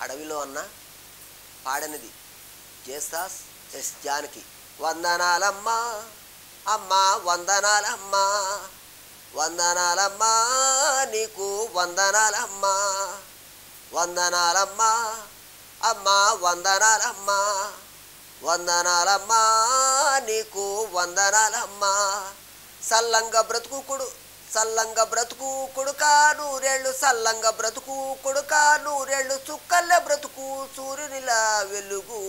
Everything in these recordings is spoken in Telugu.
అడవిలో అన్న పాడనిది జేసాస్ ఎస్ జానకి. వందనాలమ్మా అమ్మా వందనాలమ్మా, వందనాలమ్మా నీకు వందనాలమ్మా, వందనాలమ్మా అమ్మా వందనాలమ్మా, వందనాలమ్మా నీకు వందనాలమ్మా. సల్లంగా బ్రతుకుకుడు సల్లంగా బ్రతుకు కొడుకా నూరేళ్ళు, సల్లంగా బ్రతుకు కొడుకా నూరేళ్ళు, చుక్కల్ల బ్రతుకు సూర్యునిలా వెలుగు.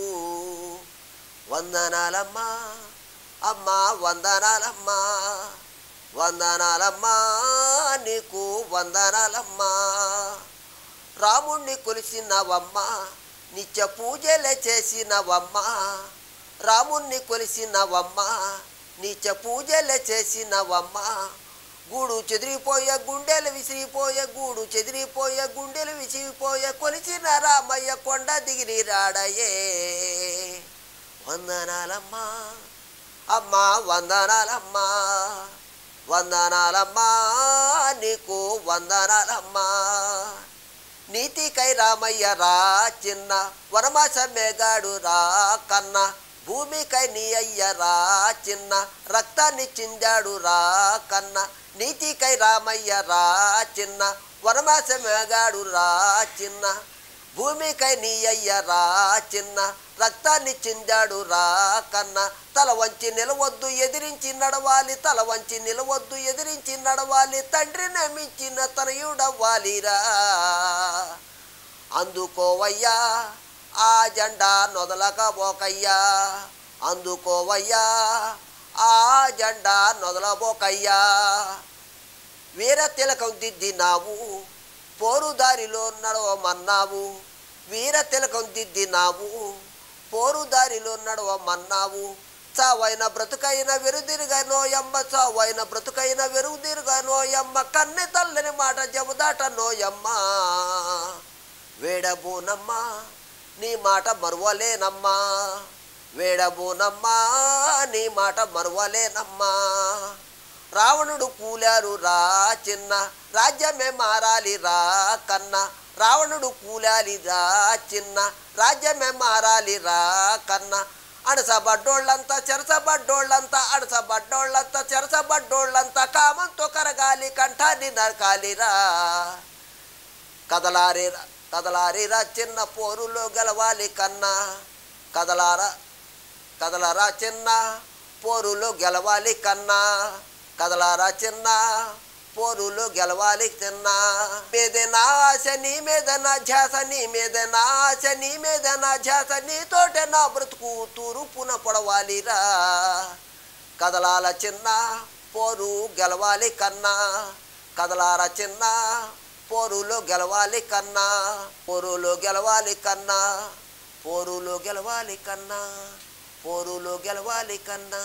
వందనాలమ్మా అమ్మా వందనాలమ్మా, వందనాలమ్మా నీకు వందనాలమ్మా. రాముణ్ణి కొలిసినవమ్మా, నిత్య పూజలే చేసినవమ్మా, రాముణ్ణి కొలిసినవమ్మా, నిత్య పూజలే చేసినవమ్మా. గూడు చెదిరిపోయే గుండెలు విసిరిపోయే, గూడు చెదిరిపోయే గుండెలు విసిరిపోయే, కొలిసిన రామయ్య కొండ దిగిరి రాడయే. వందనాలమ్మా అమ్మా వందనాలమ్మా, వందనాలమ్మా నీకు వందనాలమ్మా. నీతికై రామయ్య రా చిన్న, వనమాస మేఘాడు రా కన్న, భూమికై నీ అయ్య రా చిన్న, రక్తాన్ని చిందాడు రా కన్న. నీతికై రామయ్య రా చిన్న, వనమాస మేఘాడు రా చిన్న, భూమికై నీ అయ్య రా చిన్న, రక్తాన్ని చిందాడు రా కన్న. తల వంచి నిలవద్దు ఎదిరించి నడవాలి, తల వంచి నిలవద్దు ఎదిరించి నడవాలి, తండ్రి నమ్మించిన తనయుడవ్వాలిరా. అందుకోవయ్యా ఆ జెండా నొదలకబోకయ్యా, అందుకోవయ్యా ఆ జెండా నొదలబోకయ్యా. వీర తిలకం దిద్దినావు, పోరుదారిలో నడవమన్నావు, వీర తిలకం దిద్దినావు, పోరుదారిలో నడవమన్నావు. చావైన బ్రతుకైన వెరుదిరుగా నోయమ్మ, చావైన బ్రతుకైన వెరుదిరుగా నోయమ్మ, కన్నె తల్లని మాట జబుదాట నోయమ్మ. వేడబోనమ్మా నీ మాట మరువలేనమ్మా, వేడబోనమ్మా నీ మాట మరువలేనమ్మా. రావణుడు కూలారు రా చిన్న, రాజ్యమే మారాలి రా కన్న, రావణుడు కూలాలి రా చిన్న, రాజ్యమే మారాలి రా కన్న. అడసబడ్డోళ్ళంతా చెరసబడ్డోళ్ళంతా, అడసబడ్డోళ్ళంతా చెరసబడ్డోళ్ళంతా, కామంతో కరగాలి కంఠాన్ని నరకాలిరా. కదలారిరా కదలారిరా చిన్న, పోరులో గెలవాలి కన్నా, కదలారా కదలరా చిన్న, పోరులో గెలవాలి కన్నా, కదలారా చిన్న, పోరులో గెలవాలి చిన్న. మీద నా ఆశ నీ మీద నా ధ్యాస, నీ మీద నా ఆశ నీ మీద నా ధ్యాస, నీతోటే నా బ్రతుకు తూరుపున పొడవాలిరా. కదలాల చిన్న, పోరు గెలవాలి కన్నా, కదలారా చిన్న, పోరులో గెలవాలి కన్నా, పోరులో గెలవాలి కన్నా, పోరులో గెలవాలి కన్నా, పోరులో గెలవాలి కన్నా.